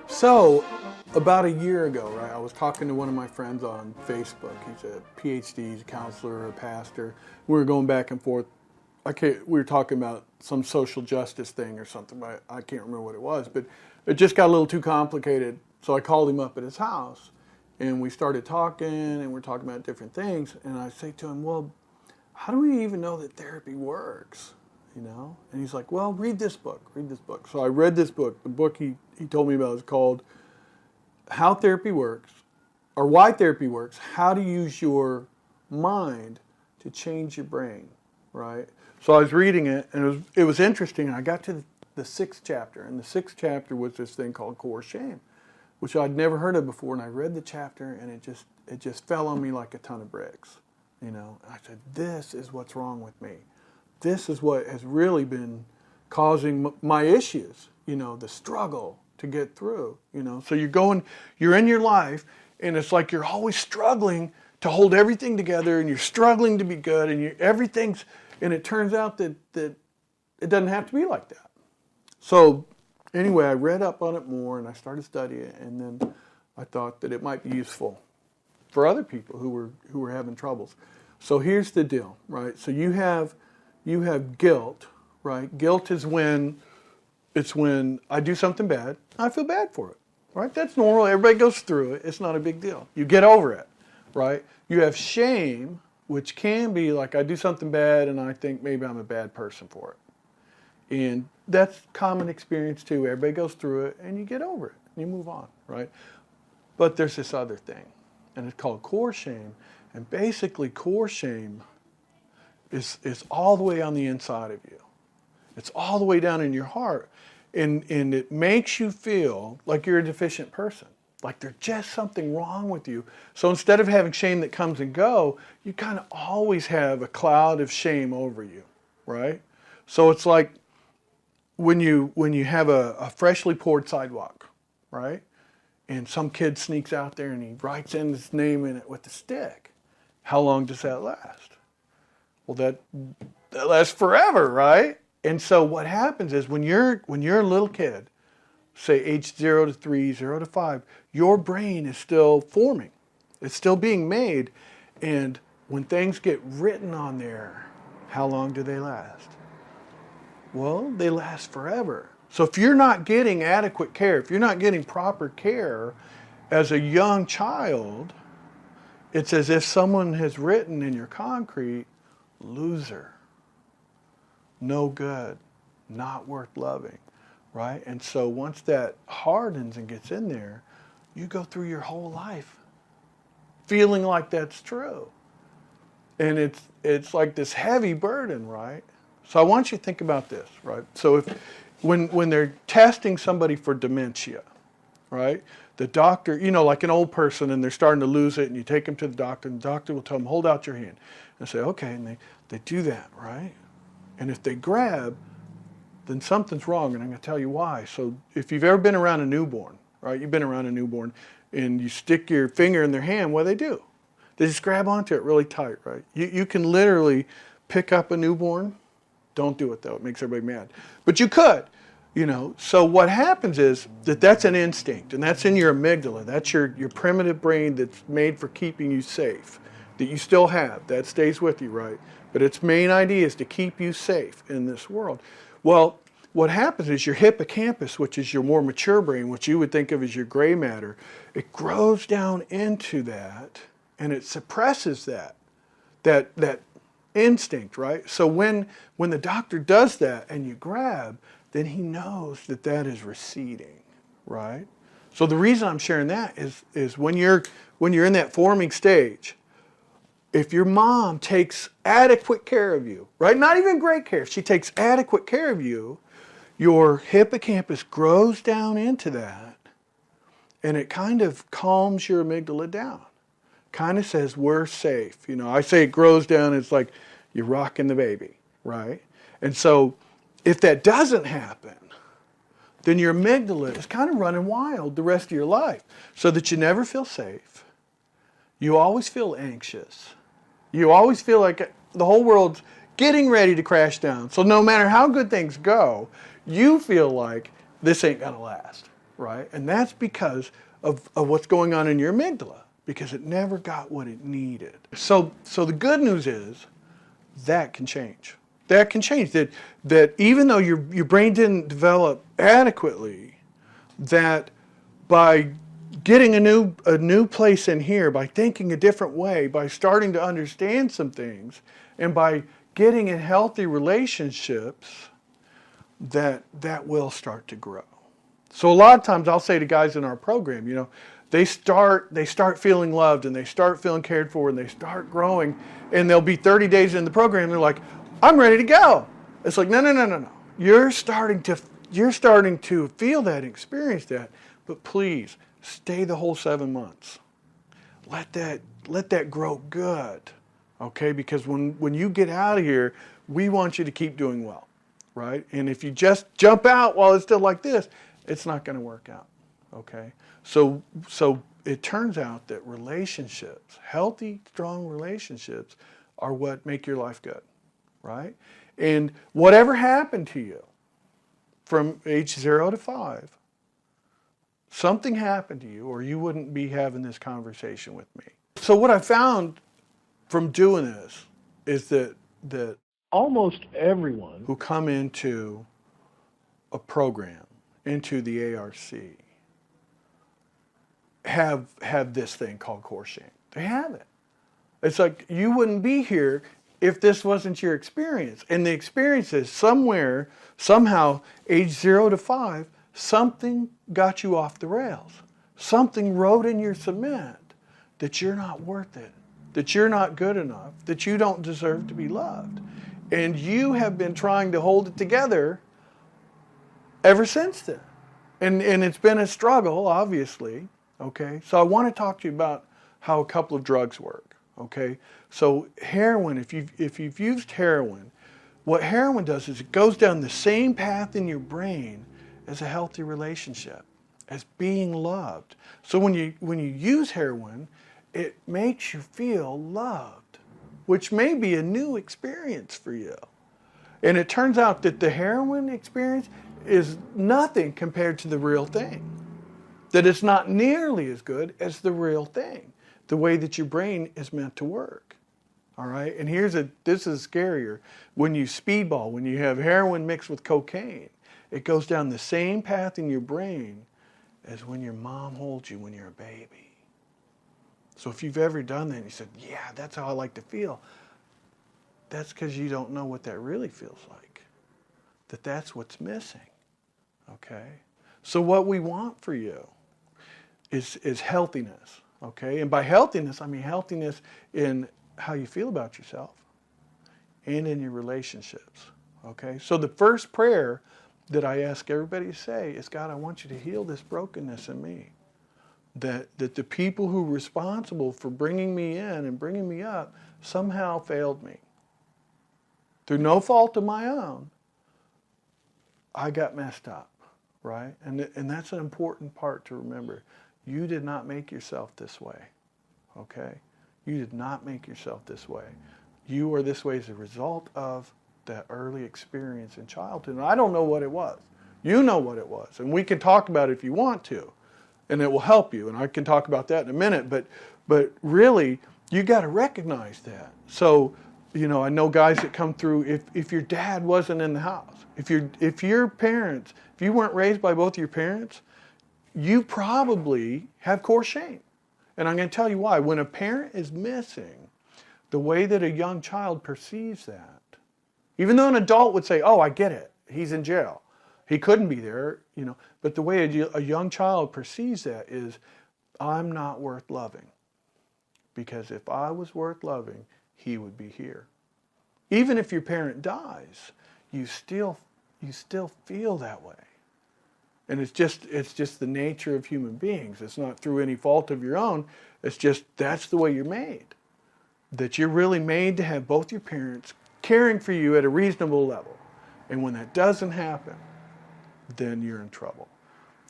So, about a year ago, right, I was talking to one of my friends on Facebook. He's a PhD, he's a counselor, a pastor. We were going back and forth. We were talking about some social justice thing or something, but I can't remember what it was. But it just got a little too complicated. So I called him up at his house, and we started talking, and we're talking about different things. And I say to him, well, how do we even know that therapy works? You know? And he's like, well, read this book, read this book. So I read this book. The book he told me about is called How Therapy Works, or Why Therapy Works, How to Use Your Mind to Change Your Brain, right? So I was reading it, and it was interesting. I got to the sixth chapter, and the sixth chapter was this thing called core shame, which I'd never heard of before. And I read the chapter, and it just fell on me like a ton of bricks, you know. And I said, this is what's wrong with me. This is what has really been causing my issues, you know, the struggle to get through, you know. So you're in your life, and it's like you're always struggling to hold everything together, and you're struggling to be good, and and it turns out that it doesn't have to be like that. So anyway, I read up on it more, and I started studying it, and then I thought that it might be useful for other people who were having troubles. So here's the deal, right? So you have guilt, right? Guilt is when I do something bad, I feel bad for it, right? That's normal. Everybody goes through it. It's not a big deal. You get over it, right? You have shame, which can be like I do something bad and I think maybe I'm a bad person for it. And that's common experience too. Everybody goes through it and you get over it. You move on, right? But there's this other thing, and it's called core shame. And basically core shame is all the way on the inside of you. It's all the way down in your heart. And it makes you feel like you're a deficient person, like there's just something wrong with you. So instead of having shame that comes and go, you kind of always have a cloud of shame over you, right? So it's like when you have a freshly poured sidewalk, right? And some kid sneaks out there and he writes in his name in it with a stick. How long does that last? Well, that lasts forever, right? And so what happens is when you're a little kid, say age 0 to 3, 0 to 5, your brain is still forming. It's still being made. And when things get written on there, how long do they last? Well, they last forever. So if you're not getting adequate care, if you're not getting proper care as a young child, it's as if someone has written in your concrete, loser, no good, not worth loving, right? And so once that hardens and gets in there, you go through your whole life feeling like that's true. And it's like this heavy burden, right? So I want you to think about this, right? So when they're testing somebody for dementia, right? The doctor, you know, like an old person, and they're starting to lose it, and you take them to the doctor, and the doctor will tell them, hold out your hand. And say, okay, and they do that, right? And if they grab, then something's wrong, and I'm going to tell you why. So if you've ever been around a newborn, right? You've been around a newborn, and you stick your finger in their hand, what do? They just grab onto it really tight, right? You can literally pick up a newborn. Don't do it, though. It makes everybody mad. But you could, you know. So what happens is that's an instinct, and that's in your amygdala. That's your primitive brain that's made for keeping you safe, that you still have. That stays with you, right? But its main idea is to keep you safe in this world. Well, what happens is your hippocampus, which is your more mature brain, which you would think of as your gray matter, it grows down into that, and it suppresses that instinct, right? So when the doctor does that and you grab, then he knows that is receding, right? So the reason I'm sharing that is when you're in that forming stage, if your mom takes adequate care of you, right? Not even great care, if she takes adequate care of you, your hippocampus grows down into that, and it kind of calms your amygdala down. Kind of says, we're safe. You know, I say it grows down, it's like you're rocking the baby, right? And so if that doesn't happen, then your amygdala is kind of running wild the rest of your life, so that you never feel safe. You always feel anxious. You always feel like the whole world's getting ready to crash down. So no matter how good things go, you feel like this ain't going to last, right? And that's because of what's going on in your amygdala, because it never got what it needed. So the good news is that can change. That can change. That even though your brain didn't develop adequately, that by getting a new place in here, by thinking a different way, by starting to understand some things, and by getting in healthy relationships, that will start to grow. So a lot of times I'll say to guys in our program, you know, they start feeling loved and they start feeling cared for and they start growing, and they'll be 30 days in the program and they're like, I'm ready to go. It's like, no. You're starting to feel that and experience that, but please stay the whole 7 months. Let that grow good. Okay? Because when you get out of here, we want you to keep doing well. Right? And if you just jump out while it's still like this, it's not going to work out. Okay? So it turns out that relationships, healthy, strong relationships, are what make your life good. Right? And whatever happened to you from age 0 to 5, something happened to you, or you wouldn't be having this conversation with me. So what I found from doing this is that almost everyone who come into a program, into the ARC, have this thing called core shame. They have it. It's like you wouldn't be here if this wasn't your experience. And the experience is somewhere, somehow, age 0 to 5, something got you off the rails. Something wrote in your cement that you're not worth it, that you're not good enough, that you don't deserve to be loved. And you have been trying to hold it together ever since then. And it's been a struggle, obviously. Okay? So I want to talk to you about how a couple of drugs work. Okay? So heroin, if you've used heroin, what heroin does is it goes down the same path in your brain as a healthy relationship, as being loved. So when you use heroin, it makes you feel loved, which may be a new experience for you. And it turns out that the heroin experience is nothing compared to the real thing. That it's not nearly as good as the real thing, the way that your brain is meant to work. All right? And this is scarier. When you speedball, when you have heroin mixed with cocaine, it goes down the same path in your brain as when your mom holds you when you're a baby. So if you've ever done that and you said, yeah, that's how I like to feel, that's because you don't know what that really feels like. That's what's missing. Okay? So what we want for you is healthiness. Okay? And by healthiness, I mean healthiness in how you feel about yourself and in your relationships. Okay? So the first prayer that I ask everybody to say is, God, I want you to heal this brokenness in me. That the people who were responsible for bringing me in and bringing me up somehow failed me. Through no fault of my own, I got messed up, right? And that's an important part to remember. You did not make yourself this way, okay? You did not make yourself this way. You are this way as a result of that early experience in childhood. And I don't know what it was. You know what it was. And we can talk about it if you want to. And it will help you. And I can talk about that in a minute. But really, you got to recognize that. So, you know, I know guys that come through, if your dad wasn't in the house, if your parents, if you weren't raised by both your parents, you probably have core shame. And I'm going to tell you why. When a parent is missing, the way that a young child perceives that, even though an adult would say, oh, I get it, he's in jail, he couldn't be there, you know, but the way a young child perceives that is, I'm not worth loving. Because if I was worth loving, he would be here. Even if your parent dies, you still feel that way. And it's just the nature of human beings. It's not through any fault of your own. It's just that's the way you're made. That you're really made to have both your parents caring for you at a reasonable level. And when that doesn't happen, then you're in trouble.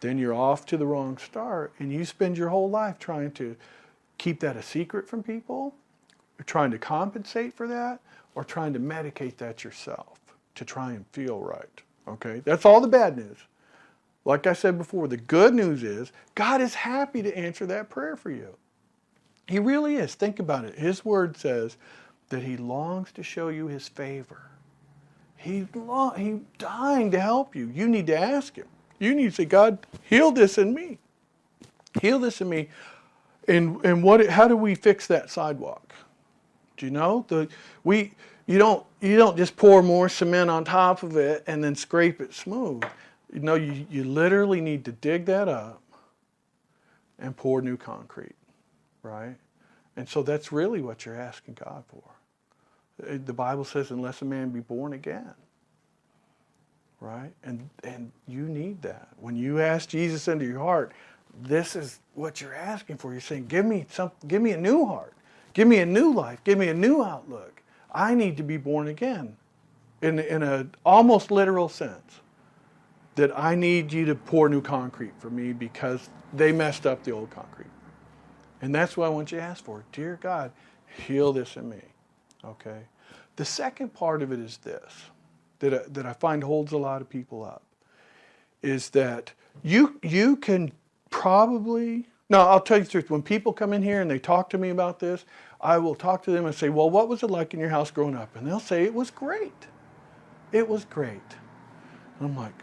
Then you're off to the wrong start, and you spend your whole life trying to keep that a secret from people, trying to compensate for that or trying to medicate that yourself to try and feel right. Okay? That's all the bad news. Like I said before, the good news is God is happy to answer that prayer for you. He really is. Think about it. His word says that he longs to show you his favor. He's dying to help you. You need to ask him. You need to say, God, heal this in me. Heal this in me. And how do we fix that sidewalk? Do you know? You don't just pour more cement on top of it and then scrape it smooth. You know, you literally need to dig that up and pour new concrete, right? And so that's really what you're asking God for. The Bible says, unless a man be born again, right? And you need that. When you ask Jesus into your heart, this is what you're asking for. You're saying, give me a new heart. Give me a new life. Give me a new outlook. I need to be born again in a almost literal sense. That I need you to pour new concrete for me because they messed up the old concrete. And that's what I want you to ask for. Dear God, heal this in me. Okay? The second part of it is this, that I find holds a lot of people up, is that you can probably, no, I'll tell you the truth, when people come in here and they talk to me about this, I will talk to them and say, well, what was it like in your house growing up? And they'll say, it was great. It was great. And I'm like,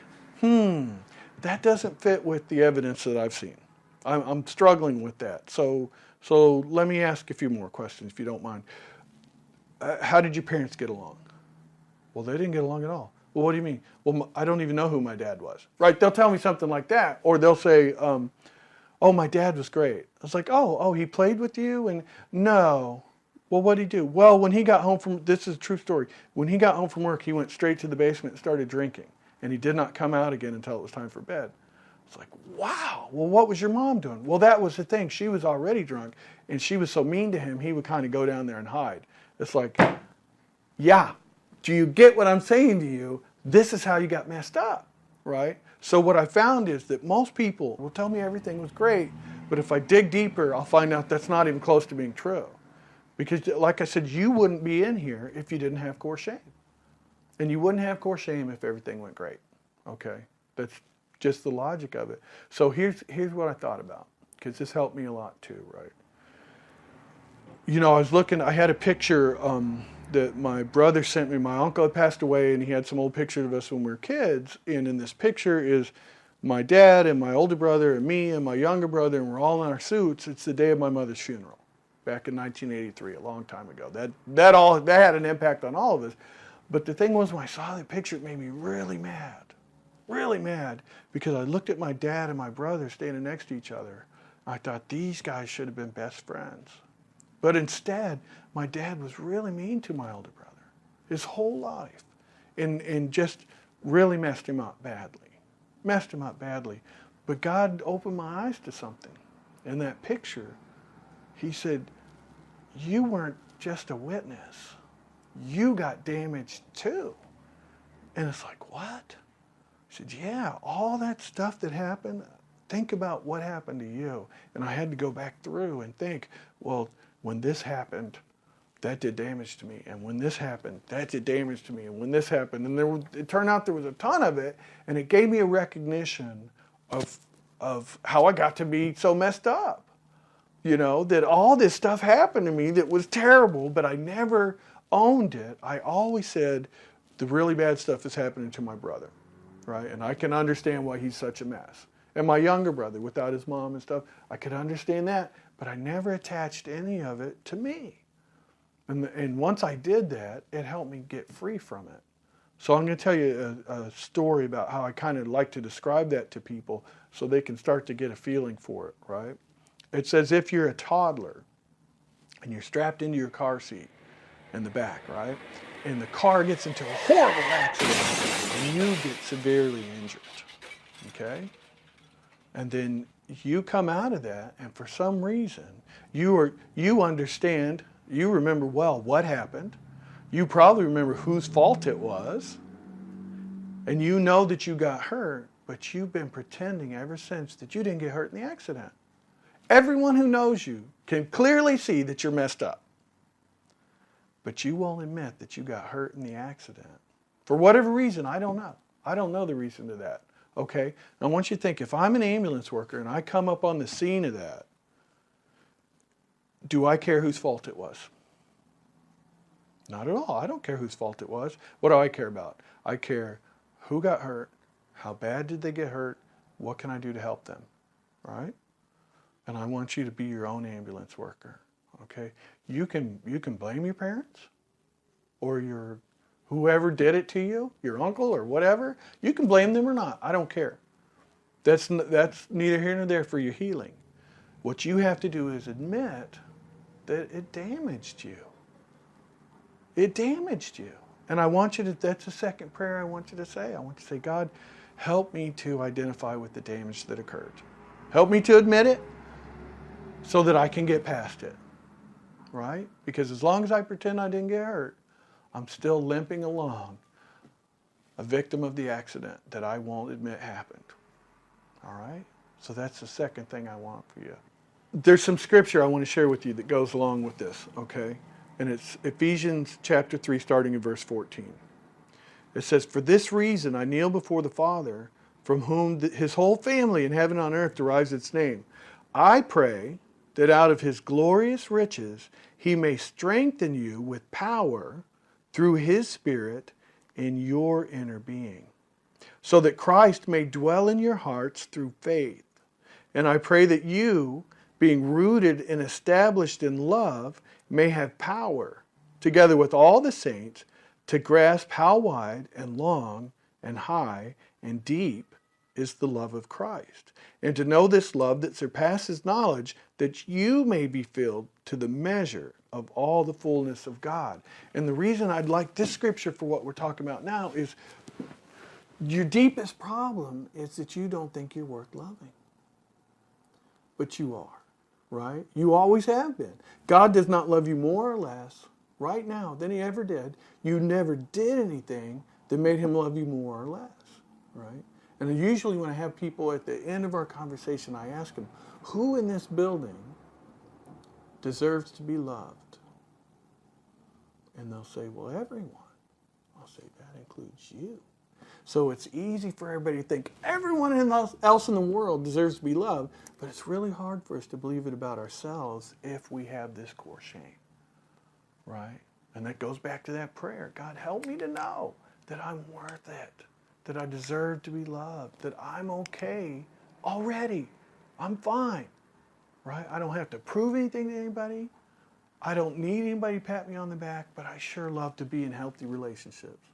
that doesn't fit with the evidence that I've seen. I'm struggling with that. So let me ask a few more questions, if you don't mind. How did your parents get along? Well, they didn't get along at all. Well, what do you mean? Well, I don't even know who my dad was. Right? They'll tell me something like that. Or they'll say, oh, my dad was great. I was like, oh, he played with you? And no. Well, what did he do? Well, when he got home from, this is a true story. When he got home from work, he went straight to the basement and started drinking. And he did not come out again until it was time for bed. It's like, wow, well, what was your mom doing? Well, that was the thing. She was already drunk, and she was so mean to him, he would kind of go down there and hide. It's like, yeah, do you get what I'm saying to you? This is how you got messed up, right? So what I found is that most people will tell me everything was great, but if I dig deeper, I'll find out that's not even close to being true. Because like I said, you wouldn't be in here if you didn't have core shame. And you wouldn't have core shame if everything went great, okay? That's just the logic of it. So here's what I thought about, because this helped me a lot too, right? You know, I had a picture that my brother sent me. My uncle had passed away, and he had some old pictures of us when we were kids. And in this picture is my dad and my older brother and me and my younger brother, and we're all in our suits. It's the day of my mother's funeral back in 1983, a long time ago. That had an impact on all of us. But the thing was, when I saw that picture, it made me really mad, because I looked at my dad and my brother standing next to each other. I thought, these guys should have been best friends. But instead, my dad was really mean to my older brother his whole life, and just really messed him up badly. But God opened my eyes to something. In that picture, he said, you weren't just a witness. You got damaged too. And it's like, what? He said, yeah, all that stuff that happened, think about what happened to you. And I had to go back through and think, well, when this happened, that did damage to me. And when this happened, that did damage to me. And when this happened, and it turned out there was a ton of it, and it gave me a recognition of how I got to be so messed up. You know, that all this stuff happened to me that was terrible, but I never owned it. I always said, the really bad stuff is happening to my brother, right? And I can understand why he's such a mess. And my younger brother, without his mom and stuff, I could understand that, but I never attached any of it to me. And once I did that, it helped me get free from it. So I'm going to tell you a story about how I kind of like to describe that to people so they can start to get a feeling for it, right? It's as if you're a toddler and you're strapped into your car seat in the back, right? And the car gets into a horrible accident and you get severely injured, okay? And then you come out of that, and for some reason, you understand, you remember well what happened. You probably remember whose fault it was. And you know that you got hurt, but you've been pretending ever since that you didn't get hurt in the accident. Everyone who knows you can clearly see that you're messed up. but you won't admit that you got hurt in the accident. For whatever reason, I don't know. I don't know the reason to that. Okay? Now I want you to think, if I'm an ambulance worker and I come up on the scene of that, do I care whose fault it was? Not at all. I don't care whose fault it was. What do I care about? I care who got hurt, how bad did they get hurt, what can I do to help them, right? And I want you to be your own ambulance worker, okay? You can blame your parents or your whoever did it to you, your uncle or whatever. You can blame them or not. I don't care. That's neither here nor there for your healing. What you have to do is admit that it damaged you. It damaged you. And I want you to, that's the second prayer I want you to say. I want you to say, God, help me to identify with the damage that occurred. Help me to admit it so that I can get past it, right? Because as long as I pretend I didn't get hurt, I'm still limping along, a victim of the accident that I won't admit happened, all right? So that's the second thing I want for you. There's some scripture I want to share with you that goes along with this, okay? And it's Ephesians chapter 3, starting in verse 14. It says, "For this reason I kneel before the Father, from whom his whole family in heaven and on earth derives its name. I pray that out of his glorious riches he may strengthen you with power through his Spirit in your inner being, so that Christ may dwell in your hearts through faith. And I pray that you, being rooted and established in love, may have power, together with all the saints, to grasp how wide and long and high and deep is the love of Christ, and to know this love that surpasses knowledge, that you may be filled to the measure of all the fullness of God." And the reason I'd like this scripture for what we're talking about now is your deepest problem is that you don't think you're worth loving. But you are, right? You always have been. God does not love you more or less right now than he ever did. You never did anything that made him love you more or less, right? And usually when I have people at the end of our conversation, I ask them, who in this building deserves to be loved? And they'll say, well, everyone. I'll say, that includes you. So it's easy for everybody to think everyone else in the world deserves to be loved, but it's really hard for us to believe it about ourselves if we have this core shame, right? And that goes back to that prayer. God, help me to know that I'm worth it, that I deserve to be loved, that I'm okay already. I'm fine, right? I don't have to prove anything to anybody. I don't need anybody to pat me on the back, but I sure love to be in healthy relationships.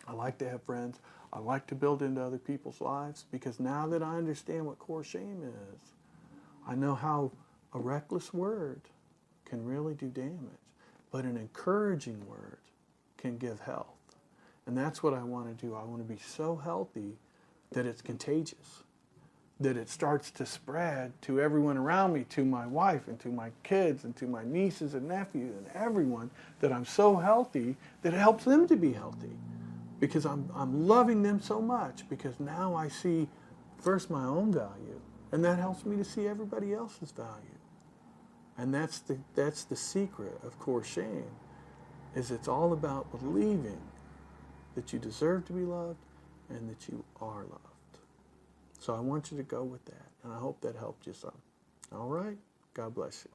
I like to have friends. I like to build into other people's lives, because now that I understand what core shame is, I know how a reckless word can really do damage, but an encouraging word can give health. And that's what I want to do. I want to be so healthy that it's contagious, that it starts to spread to everyone around me, to my wife and to my kids and to my nieces and nephews and everyone, that I'm so healthy that it helps them to be healthy. Because I'm loving them so much, because now I see first my own value, and that helps me to see everybody else's value. And that's the secret of core shame, is it's all about believing that you deserve to be loved and that you are loved. So I want you to go with that, and I hope that helped you some. All right? God bless you.